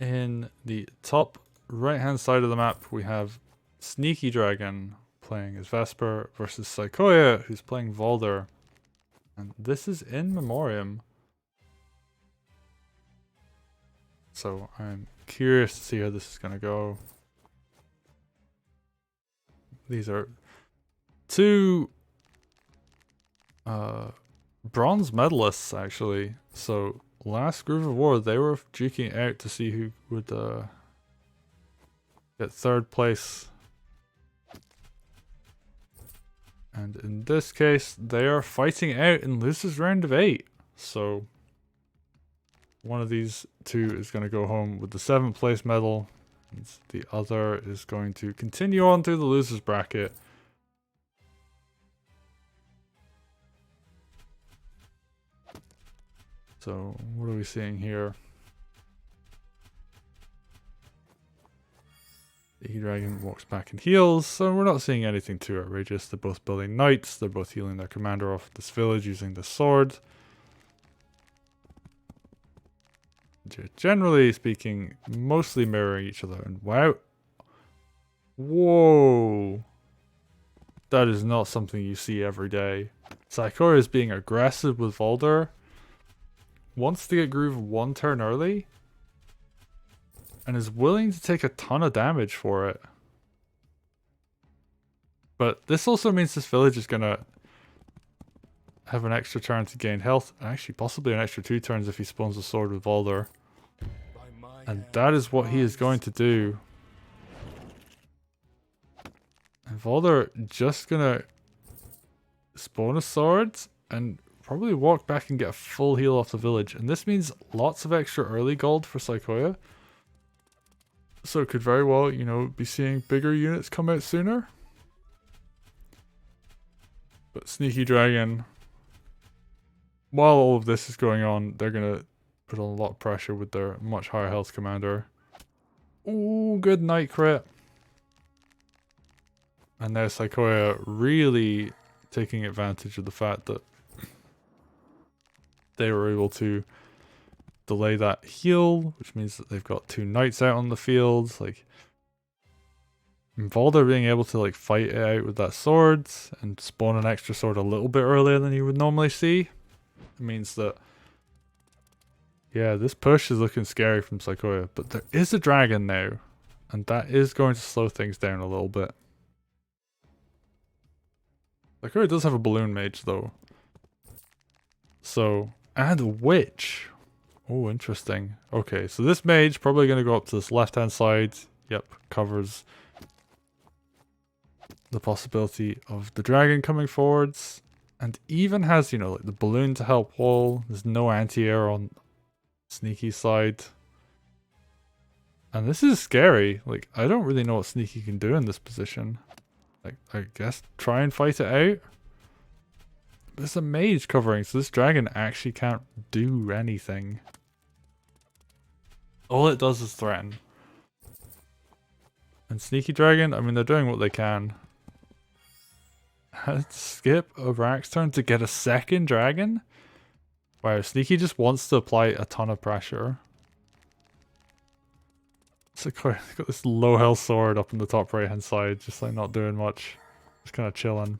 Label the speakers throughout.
Speaker 1: In the top right hand side of the map, we have SneakyDragon playing as Vesper versus Saikoya, who's playing Valder. And this is in Memoriam. So I'm curious to see how this is going to go. These are two bronze medalists, actually. So last Groove of War, they were duking it out to see who would get third place. And in this case, they are fighting out in losers round of 8. So one of these two is going to go home with the 7th place medal. And the other is going to continue on through the losers bracket. So what are we seeing here? SneakyDragon walks back and heals, so we're not seeing anything too outrageous. They're both building knights, they're both healing their commander off this village using the sword. Generally speaking, mostly mirroring each other. And wow. Whoa. That is not something you see every day. Saikoya is being aggressive with Valder. Wants to get Groove one turn early. And is willing to take a ton of damage for it. But this also means this village is going to have an extra turn to gain health. And actually possibly an extra 2 turns if he spawns a sword with Valder. And that is what he is going to do. And Valder just going to spawn a sword and probably walk back and get a full heal off the village. And this means lots of extra early gold for Saikoya. So it could very well, you know, be seeing bigger units come out sooner. But SneakyDragon, while all of this is going on, they're going to put on a lot of pressure with their much higher health commander. Ooh, good knight crit. And now Saikoya really taking advantage of the fact that they were able to delay that heal, which means that they've got 2 knights out on the field. Like, Valder being able to like fight it out with that sword and spawn an extra sword a little bit earlier than you would normally see. It means that, yeah, this push is looking scary from Saikoya, but there is a dragon now, and that is going to slow things down a little bit. Saikoya does have a balloon mage though. So, and a witch. Oh, interesting. Okay, so this mage probably going to go up to this left-hand side. Yep, covers the possibility of the dragon coming forwards. And even has, you know, like the balloon to help wall. There's no anti-air on Sneaky's side. And this is scary. Like, I don't really know what Sneaky can do in this position. Like, I guess try and fight it out. But it's a mage covering, so this dragon actually can't do anything. All it does is threaten. And SneakyDragon, I mean, they're doing what they can. Had to skip a Rack's turn to get a second dragon? Wow, Sneaky just wants to apply a ton of pressure. Saikoya got this low health sword up in the top right hand side, just like not doing much. Just kind of chilling.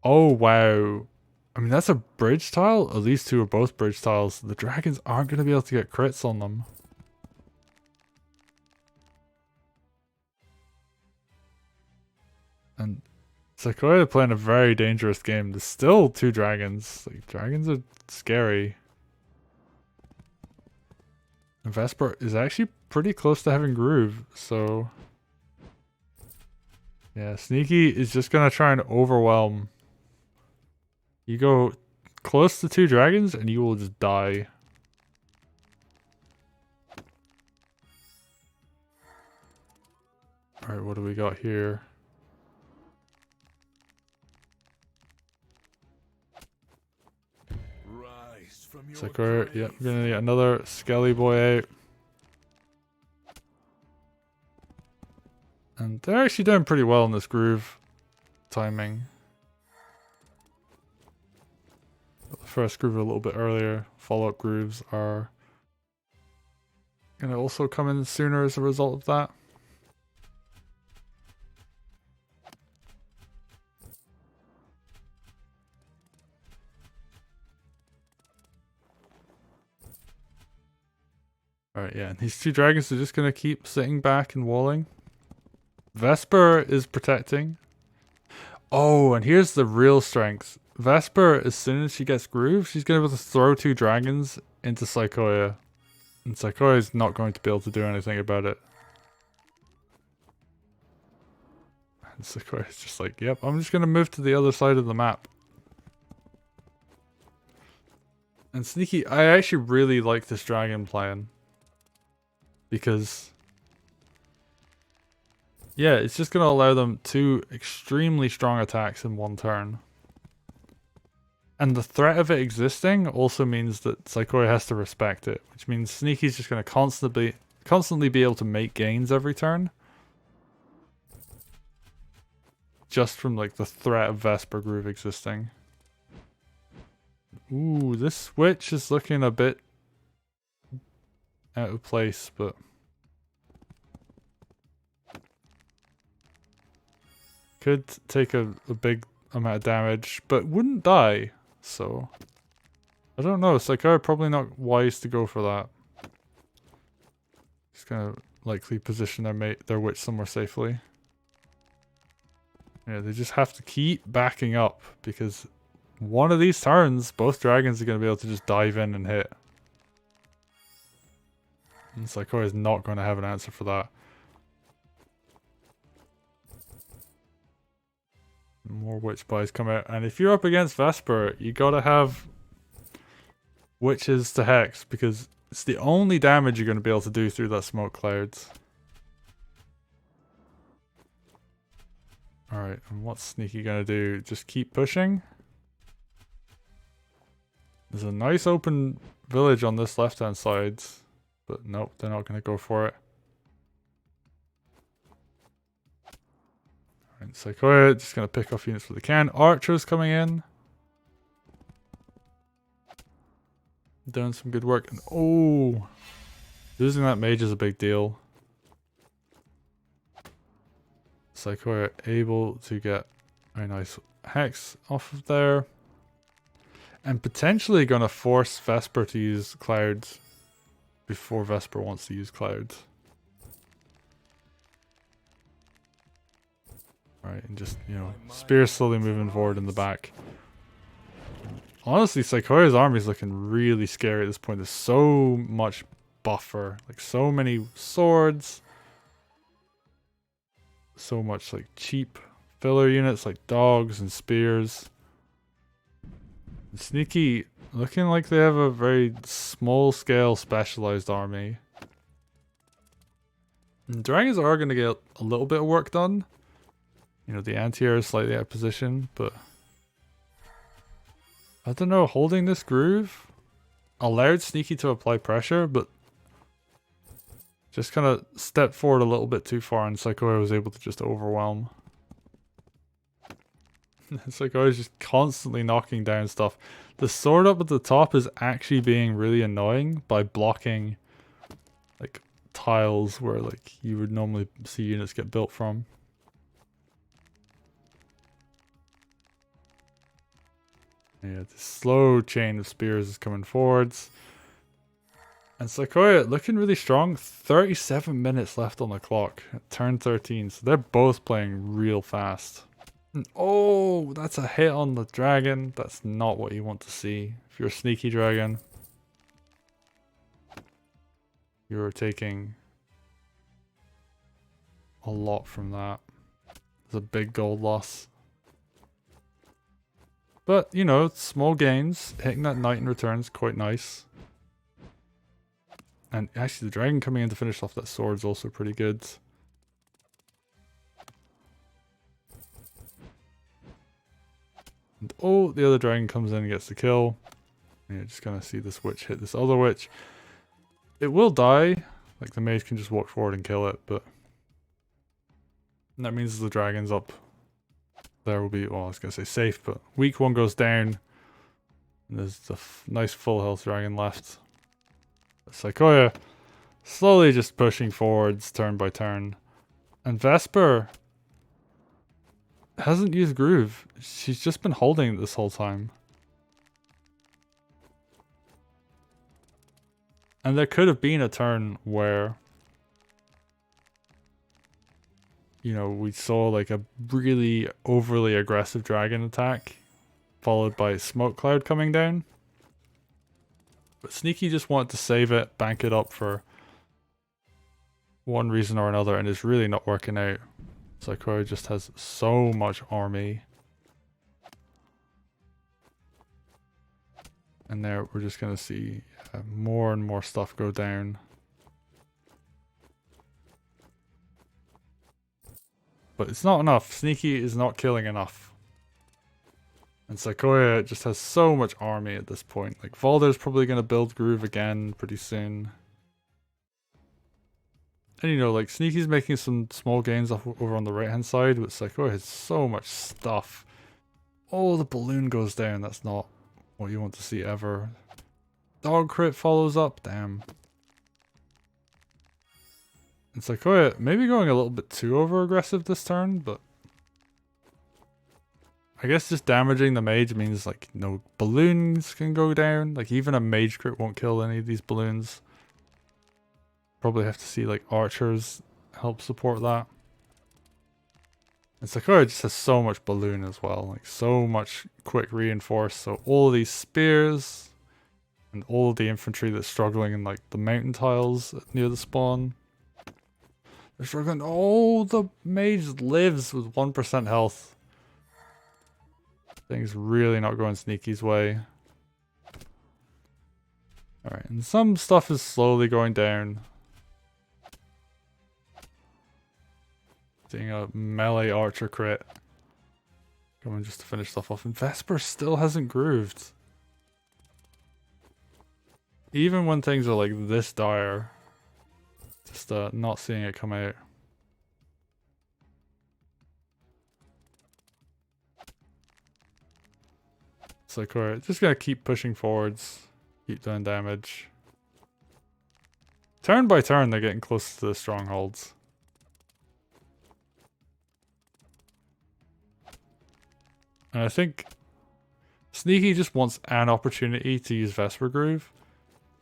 Speaker 1: Oh, wow. I mean, that's a bridge tile. At least 2 are both bridge tiles. The dragons aren't going to be able to get crits on them. And Saikoya playing a very dangerous game. There's still 2 dragons. Like, dragons are scary. And Vesper is actually pretty close to having Groove, so... yeah, Sneaky is just going to try and overwhelm. You go close to 2 dragons and you will just die. Alright, what do we got here? Saikoya, yep, we're gonna get another Skelly boy out. And they're actually doing pretty well in this groove timing. Got the first groove a little bit earlier. Follow-up grooves are gonna also come in sooner as a result of that. Alright, yeah, and these two dragons are just gonna keep sitting back and walling. Vesper is protecting. Oh, and here's the real strength. Vesper, as soon as she gets groove, she's gonna be able to throw two dragons into Saikoya. And Saikoya is not going to be able to do anything about it. And Saikoya is just like, yep, I'm just gonna move to the other side of the map. And Sneaky, I actually really like this dragon plan. Because, yeah, it's just going to allow them two extremely strong attacks in one turn. And the threat of it existing also means that Saikoya has to respect it, which means Sneaky's just going to constantly be able to make gains every turn. Just from like the threat of Vesper Groove existing. Ooh, this switch is looking a bit out of place, but could take a big amount of damage, but wouldn't die, so I don't know. Saikoya probably not wise to go for that. Just gonna likely position their witch somewhere safely. Yeah, they just have to keep backing up because one of these turns, both dragons are gonna be able to just dive in and hit. And Saikoya is not going to have an answer for that. More witch buys come out. And if you're up against Vesper, you gotta have witches to hex because it's the only damage you're going to be able to do through that smoke clouds. Alright, and what's Sneaky going to do? Just keep pushing? There's a nice open village on this left hand side. But nope, they're not going to go for it. Alright, Saikoya just going to pick off units where they can. Archers coming in. Doing some good work. And oh! Losing that mage is a big deal. Saikoya able to get a nice hex off of there. And potentially going to force Vesper to use clouds. Before Vesper wants to use clouds. Right, and just, you know, spear slowly moving forward in the back. Honestly, Saikoya's army is looking really scary at this point. There's so much buffer. Like, so many swords. So much, like, cheap filler units like dogs and spears. And Sneaky... looking like they have a very small-scale specialized army. And dragons are going to get a little bit of work done. You know, the anti-air is slightly out of position, but... I don't know, holding this groove allowed Sneaky to apply pressure, but... just kind of stepped forward a little bit too far and Saikoya was able to just overwhelm. Saikoya is just constantly knocking down stuff. The sword up at the top is actually being really annoying by blocking like tiles where like you would normally see units get built from. Yeah, the slow chain of spears is coming forwards. And Saikoya looking really strong. 37 minutes left on the clock at turn 13. So they're both playing real fast. And oh, that's a hit on the dragon. That's not what you want to see. If you're a sneaky dragon, you're taking a lot from that. It's a big gold loss. But, you know, small gains. Hitting that knight in return is quite nice. And actually the dragon coming in to finish off that sword is also pretty good. And oh, the other dragon comes in and gets the kill. And you're just gonna see this witch hit this other witch. It will die. Like the mage can just walk forward and kill it, but... and that means the dragon's up. There will be, well I was gonna say safe, but weak one goes down. And there's a nice full health dragon left. Saikoya Slowly just pushing forwards turn by turn. And Vesper hasn't used Groove. She's just been holding it this whole time. And there could have been a turn where, you know, we saw like a really overly aggressive dragon attack followed by smoke cloud coming down. But Sneaky just wanted to save it, bank it up for one reason or another, and it's really not working out. Saikoya just has so much army. And there we're just going to see more and more stuff go down. But it's not enough. Sneaky is not killing enough. And Saikoya just has so much army at this point. Like, Valder's probably going to build Groove again pretty soon. And you know, like, Sneaky's making some small gains over on the right hand side, but Saikoya has so much stuff. Oh, the balloon goes down. That's not what you want to see ever. Dog crit follows up. Damn. And Saikoya maybe going a little bit too over aggressive this turn, but I guess just damaging the mage means like no balloons can go down. Like even a mage crit won't kill any of these balloons. Probably have to see like archers help support that. And Saikoya just has so much balloon as well. Like so much quick reinforce. So all of these spears and all of the infantry that's struggling in like the mountain tiles near the spawn. They're struggling. Oh, the mage lives with 1% health. Things really not going Sneaky's way. Alright, and some stuff is slowly going down. Seeing a melee archer crit. Going just to finish stuff off. And Vesper still hasn't grooved. Even when things are like this dire. Just not seeing it come out. Saikoya just gonna keep pushing forwards. Keep doing damage. Turn by turn they're getting close to the strongholds. And I think Sneaky just wants an opportunity to use Vesper Groove.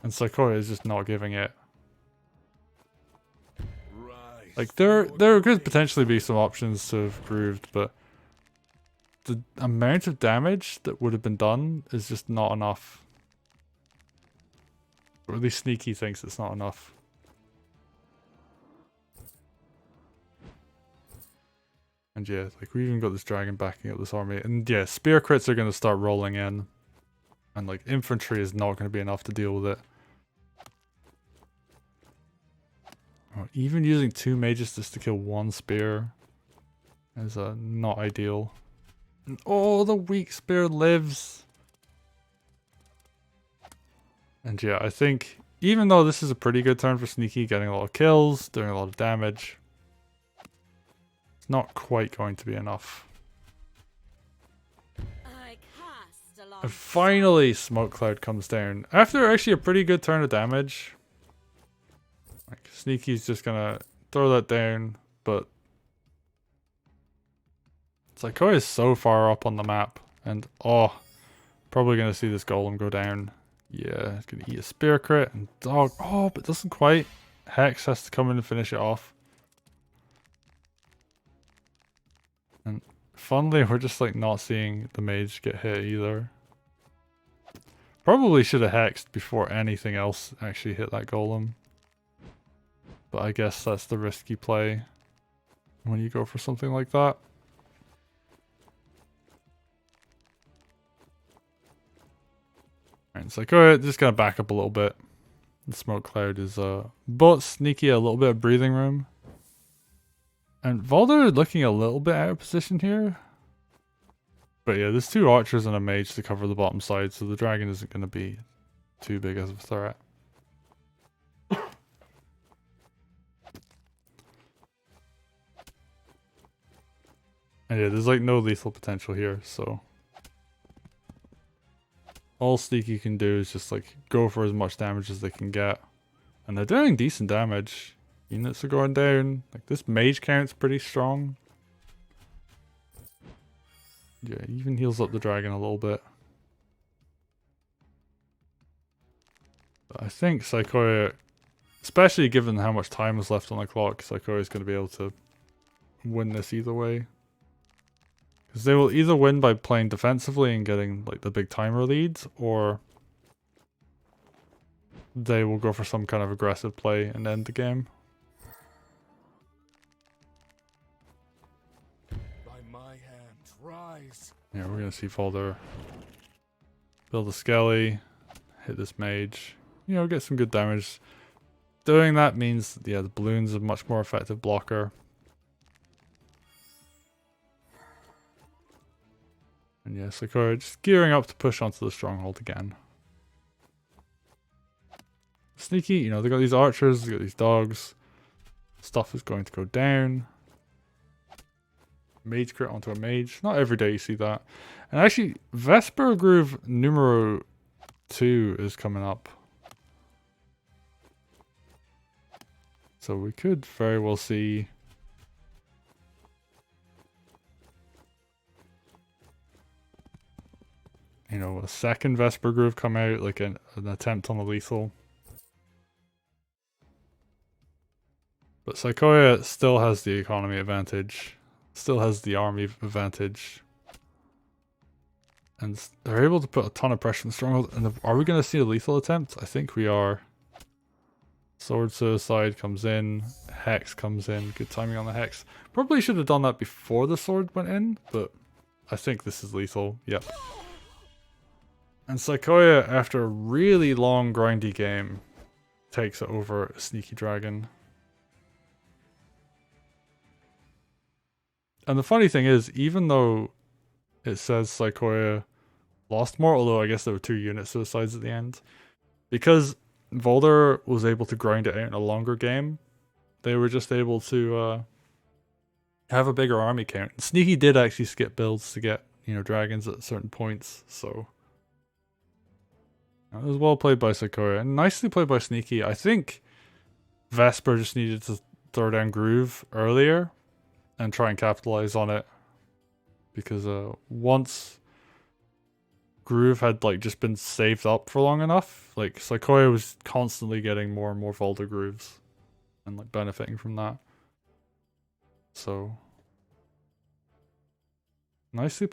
Speaker 1: And Saikoya is just not giving it. Like there could potentially be some options to have grooved, but the amount of damage that would have been done is just not enough. Or at least Sneaky thinks it's not enough. And yeah, like we even got this dragon backing up this army. And yeah, spear crits are going to start rolling in. And like infantry is not going to be enough to deal with it. Oh, even using 2 mages just to kill 1 spear is not ideal. And, oh, the weak spear lives. And yeah, I think even though this is a pretty good turn for Sneaky, getting a lot of kills, doing a lot of damage, it's not quite going to be enough. And finally, Smoke Cloud comes down. After actually a pretty good turn of damage. Like, Sneaky's just gonna throw that down, but Saikoya is so far up on the map, and oh, probably gonna see this golem go down. Yeah, it's gonna eat a spear crit and dog. Oh, but doesn't quite. Hex has to come in and finish it off. And funnily, we're just like not seeing the mage get hit either. Probably should have hexed before anything else actually hit that golem. But I guess that's the risky play when you go for something like that. Alright, so go just gonna back up a little bit. The smoke cloud is but Sneaky a little bit of breathing room. And Valder looking a little bit out of position here. But yeah, there's 2 archers and a mage to cover the bottom side, so the dragon isn't gonna be too big as a threat. And yeah, there's like no lethal potential here, so all Sneaky can do is just like go for as much damage as they can get. And they're doing decent damage. Units are going down. Like, this mage count's pretty strong. Yeah, even heals up the dragon a little bit. But I think Saikoya, especially given how much time is left on the clock, Saikoya is going to be able to win this either way. Because they will either win by playing defensively and getting like the big timer leads, or they will go for some kind of aggressive play and end the game.
Speaker 2: By my hand, rise.
Speaker 1: Yeah, we're going to see Valder build a skelly, hit this mage, you know, get some good damage. Doing that means, yeah, the balloon's a much more effective blocker. And yeah, Saikoya just gearing up to push onto the stronghold again. Sneaky, you know, they got these archers, they got these dogs. Stuff is going to go down. Mage crit onto a mage. Not every day you see that. And actually, Vesper Groove numero 2 is coming up. So we could very well see you know, a second Vesper Groove come out, like an attempt on the lethal. But Saikoya still has the economy advantage, still has the army advantage. And they're able to put a ton of pressure on the stronghold. And are we going to see a lethal attempt? I think we are. Sword Suicide comes in, Hex comes in, good timing on the Hex. Probably should have done that before the sword went in, but I think this is lethal, yep. And Saikoya, after a really long grindy game, takes it over SneakyDragon. And the funny thing is, even though it says Saikoya lost more, although I guess there were 2 unit suicides at the end, because Valder was able to grind it out in a longer game, they were just able to have a bigger army count. Sneaky did actually skip builds to get, you know, dragons at certain points, so it was well played by Saikoya and nicely played by Sneaky. I think Vesper just needed to throw down Groove earlier and try and capitalize on it, because once Groove had like just been saved up for long enough, like Saikoya was constantly getting more and more Valder Grooves and like benefiting from that. So nicely played.